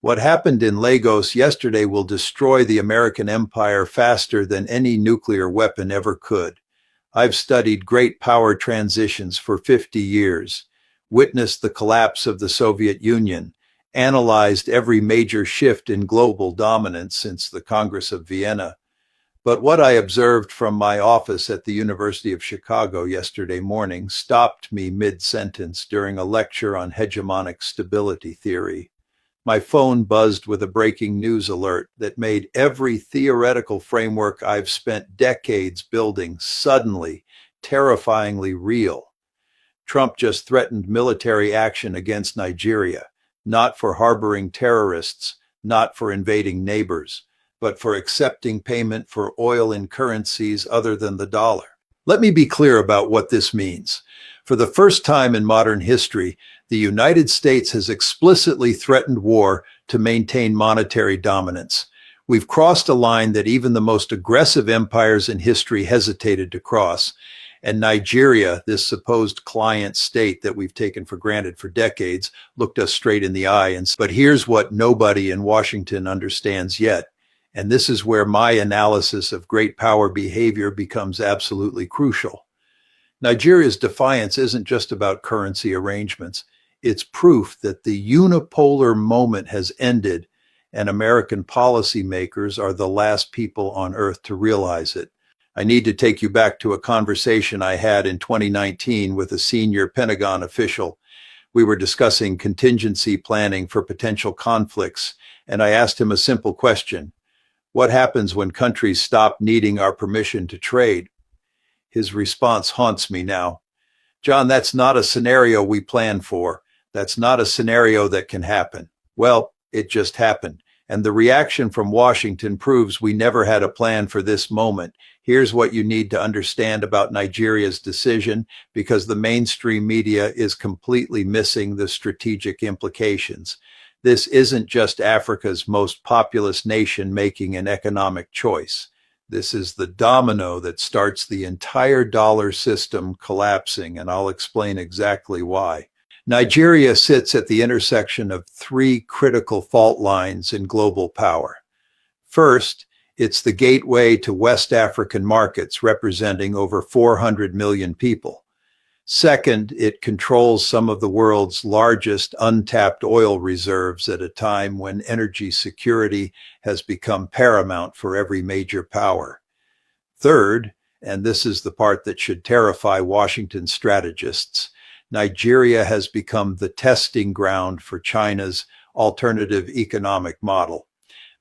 What happened in Lagos yesterday will destroy the American empire faster than any nuclear weapon ever could. I've studied great power transitions for 50 years, witnessed the collapse of the Soviet Union, analyzed every major shift in global dominance since the Congress of Vienna. But what I observed from my office at the University of Chicago yesterday morning stopped me mid-sentence during a lecture on hegemonic stability theory. My phone buzzed with a breaking news alert that made every theoretical framework I've spent decades building suddenly, terrifyingly real. Trump just threatened military action against Nigeria, not for harboring terrorists, not for invading neighbors, but for accepting payment for oil in currencies other than the dollar. Let me be clear about what this means. For the first time in modern history, the United States has explicitly threatened war to maintain monetary dominance. We've crossed a line that even the most aggressive empires in history hesitated to cross. And Nigeria, this supposed client state that we've taken for granted for decades, looked us straight in the eye. But here's what nobody in Washington understands yet. And this is where my analysis of great power behavior becomes absolutely crucial. Nigeria's defiance isn't just about currency arrangements. It's proof that the unipolar moment has ended, and American policymakers are the last people on earth to realize it. I need to take you back to a conversation I had in 2019 with a senior Pentagon official. We were discussing contingency planning for potential conflicts, and I asked him a simple question. What happens when countries stop needing our permission to trade? His response haunts me now. John, that's not a scenario we planned for. That's not a scenario that can happen. Well, it just happened. And the reaction from Washington proves we never had a plan for this moment. Here's what you need to understand about Nigeria's decision, because the mainstream media is completely missing the strategic implications. This isn't just Africa's most populous nation making an economic choice. This is the domino that starts the entire dollar system collapsing, and I'll explain exactly why. Nigeria sits at the intersection of three critical fault lines in global power. First, it's the gateway to West African markets, representing over 400 million people. Second, it controls some of the world's largest untapped oil reserves at a time when energy security has become paramount for every major power. Third, and this is the part that should terrify Washington strategists, Nigeria has become the testing ground for China's alternative economic model.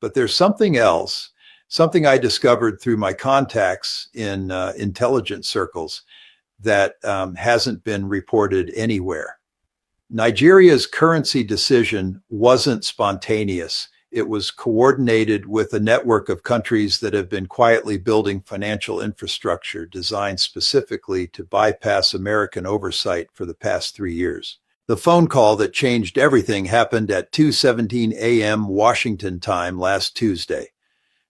But there's something else, something I discovered through my contacts in intelligence circles that hasn't been reported anywhere. Nigeria's currency decision wasn't spontaneous. It was coordinated with a network of countries that have been quietly building financial infrastructure designed specifically to bypass American oversight for the past 3 years. The phone call that changed everything happened at 2:17 a.m. Washington time last Tuesday.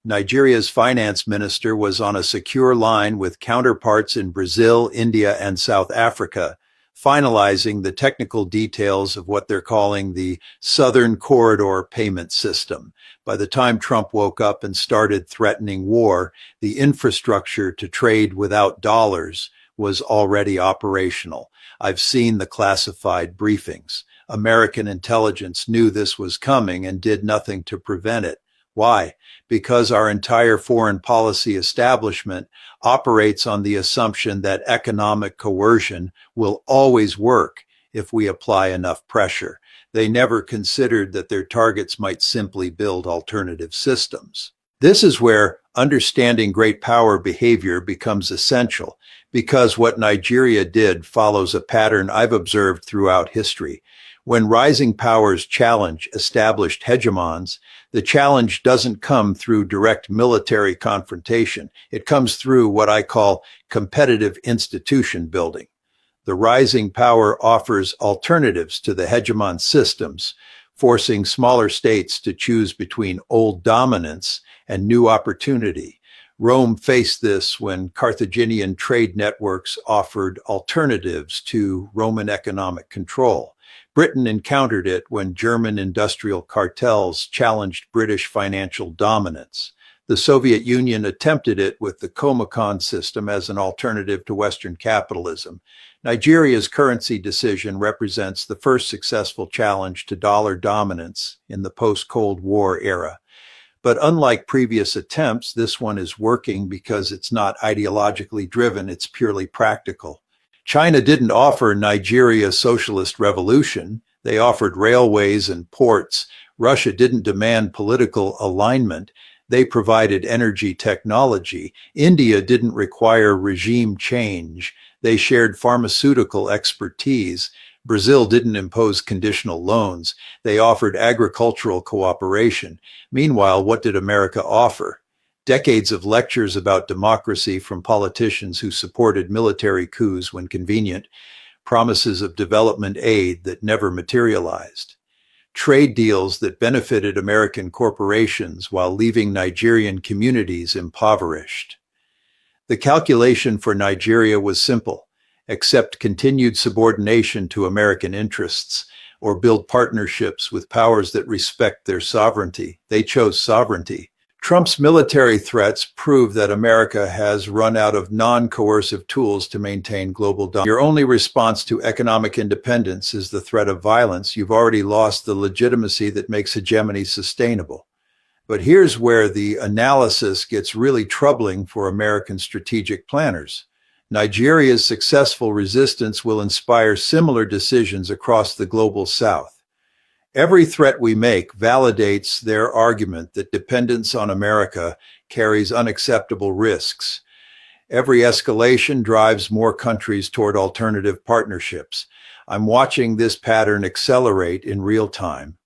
Nigeria's finance minister was on a secure line with counterparts in Brazil, India, and South Africa, finalizing the technical details of what they're calling the Southern Corridor payment system. By the time Trump woke up and started threatening war, the infrastructure to trade without dollars was already operational. I've seen the classified briefings. American intelligence knew this was coming and did nothing to prevent it. Why? Because our entire foreign policy establishment operates on the assumption that economic coercion will always work if we apply enough pressure. They never considered that their targets might simply build alternative systems. This is where understanding great power behavior becomes essential, because what Nigeria did follows a pattern I've observed throughout history. When rising powers challenge established hegemons, the challenge doesn't come through direct military confrontation. It comes through what I call competitive institution building. The rising power offers alternatives to the hegemon systems, forcing smaller states to choose between old dominance and new opportunity. Rome faced this when Carthaginian trade networks offered alternatives to Roman economic control. Britain encountered it when German industrial cartels challenged British financial dominance. The Soviet Union attempted it with the Comecon system as an alternative to Western capitalism. Nigeria's currency decision represents the first successful challenge to dollar dominance in the post-Cold War era. But unlike previous attempts, this one is working because it's not ideologically driven, it's purely practical. China didn't offer Nigeria a socialist revolution. They offered railways and ports. Russia didn't demand political alignment. They provided energy technology. India didn't require regime change. They shared pharmaceutical expertise. Brazil didn't impose conditional loans. They offered agricultural cooperation. Meanwhile, what did America offer? Decades of lectures about democracy from politicians who supported military coups when convenient, promises of development aid that never materialized, trade deals that benefited American corporations while leaving Nigerian communities impoverished. The calculation for Nigeria was simple: accept continued subordination to American interests, or build partnerships with powers that respect their sovereignty. They chose sovereignty. Trump's military threats prove that America has run out of non-coercive tools to maintain global dominance. Your only response to economic independence is the threat of violence. You've already lost the legitimacy that makes hegemony sustainable. But here's where the analysis gets really troubling for American strategic planners. Nigeria's successful resistance will inspire similar decisions across the global South. Every threat we make validates their argument that dependence on America carries unacceptable risks. Every escalation drives more countries toward alternative partnerships. I'm watching this pattern accelerate in real time.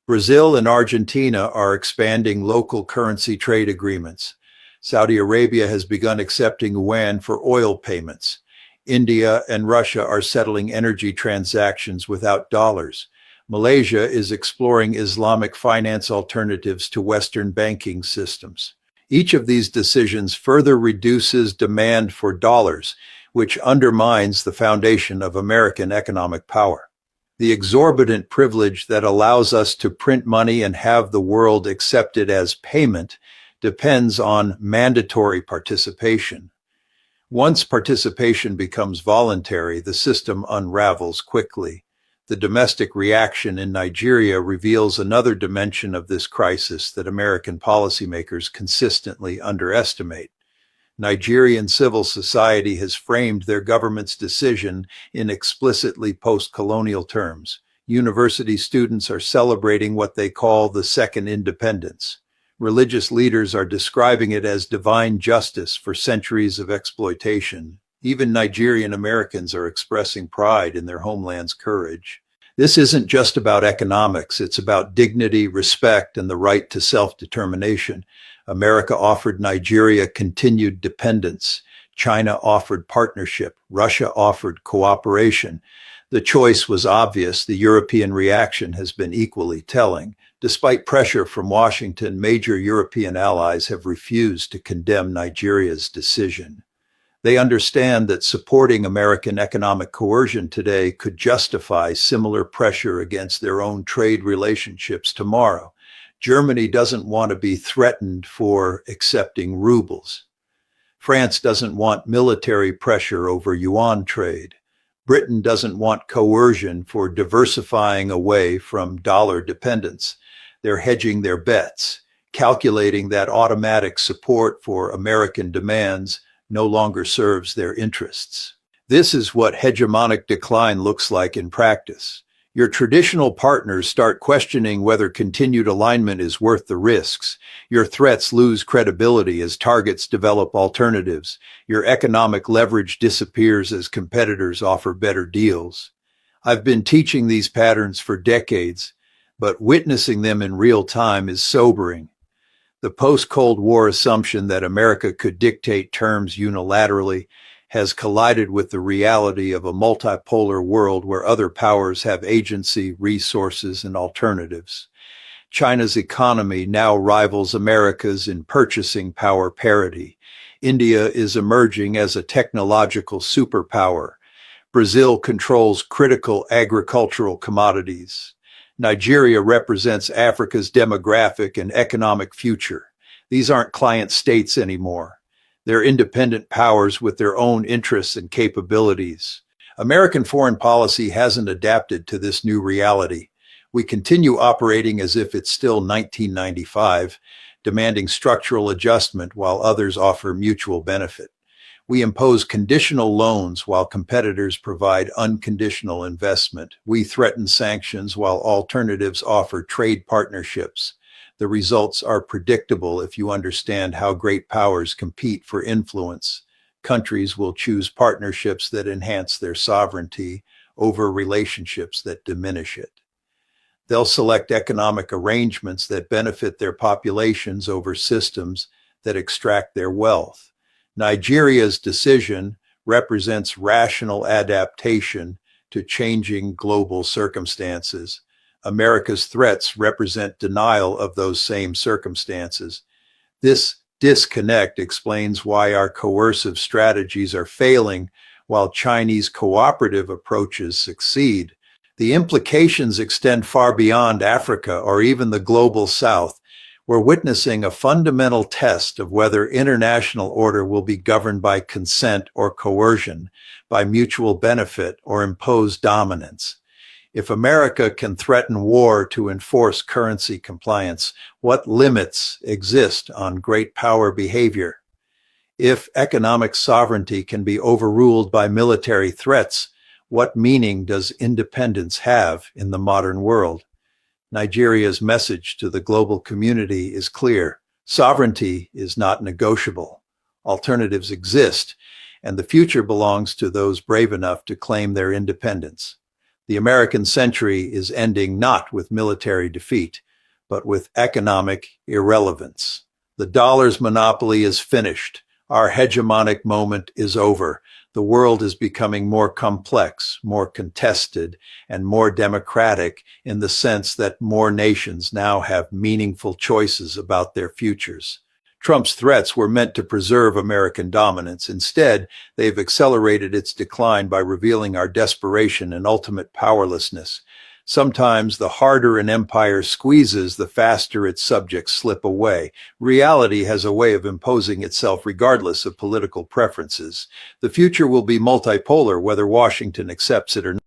Brazil and Argentina are expanding local currency trade agreements. Saudi Arabia has begun accepting yuan for oil payments. India and Russia are settling energy transactions without dollars. Malaysia is exploring Islamic finance alternatives to Western banking systems. Each of these decisions further reduces demand for dollars, which undermines the foundation of American economic power. The exorbitant privilege that allows us to print money and have the world accept it as payment depends on mandatory participation. Once participation becomes voluntary, the system unravels quickly. The domestic reaction in Nigeria reveals another dimension of this crisis that American policymakers consistently underestimate. Nigerian civil society has framed their government's decision in explicitly post-colonial terms. University students are celebrating what they call the second independence. Religious leaders are describing it as divine justice for centuries of exploitation. Even Nigerian Americans are expressing pride in their homeland's courage. This isn't just about economics. It's about dignity, respect, and the right to self-determination. America offered Nigeria continued dependence. China offered partnership. Russia offered cooperation. The choice was obvious. The European reaction has been equally telling. Despite pressure from Washington, major European allies have refused to condemn Nigeria's decision. They understand that supporting American economic coercion today could justify similar pressure against their own trade relationships tomorrow. Germany doesn't want to be threatened for accepting rubles. France doesn't want military pressure over yuan trade. Britain doesn't want coercion for diversifying away from dollar dependence. They're hedging their bets, calculating that automatic support for American demands no longer serves their interests. This is what hegemonic decline looks like in practice. Your traditional partners start questioning whether continued alignment is worth the risks. Your threats lose credibility as targets develop alternatives. Your economic leverage disappears as competitors offer better deals. I've been teaching these patterns for decades, but witnessing them in real time is sobering. The post-Cold War assumption that America could dictate terms unilaterally has collided with the reality of a multipolar world where other powers have agency, resources, and alternatives. China's economy now rivals America's in purchasing power parity. India is emerging as a technological superpower. Brazil controls critical agricultural commodities. Nigeria represents Africa's demographic and economic future. These aren't client states anymore. They're independent powers with their own interests and capabilities. American foreign policy hasn't adapted to this new reality. We continue operating as if it's still 1995, demanding structural adjustment while others offer mutual benefit. We impose conditional loans while competitors provide unconditional investment. We threaten sanctions while alternatives offer trade partnerships. The results are predictable if you understand how great powers compete for influence. Countries will choose partnerships that enhance their sovereignty over relationships that diminish it. They'll select economic arrangements that benefit their populations over systems that extract their wealth. Nigeria's decision represents rational adaptation to changing global circumstances. America's threats represent denial of those same circumstances. This disconnect explains why our coercive strategies are failing while Chinese cooperative approaches succeed. The implications extend far beyond Africa or even the global South. We're witnessing a fundamental test of whether international order will be governed by consent or coercion, by mutual benefit or imposed dominance. If America can threaten war to enforce currency compliance, what limits exist on great power behavior? If economic sovereignty can be overruled by military threats, what meaning does independence have in the modern world? Nigeria's message to the global community is clear. Sovereignty is not negotiable. Alternatives exist, and the future belongs to those brave enough to claim their independence. The American century is ending not with military defeat, but with economic irrelevance. The dollar's monopoly is finished. Our hegemonic moment is over. The world is becoming more complex, more contested, and more democratic in the sense that more nations now have meaningful choices about their futures. Trump's threats were meant to preserve American dominance. Instead, they've accelerated its decline by revealing our desperation and ultimate powerlessness. Sometimes the harder an empire squeezes, the faster its subjects slip away. Reality has a way of imposing itself regardless of political preferences. The future will be multipolar, whether Washington accepts it or not.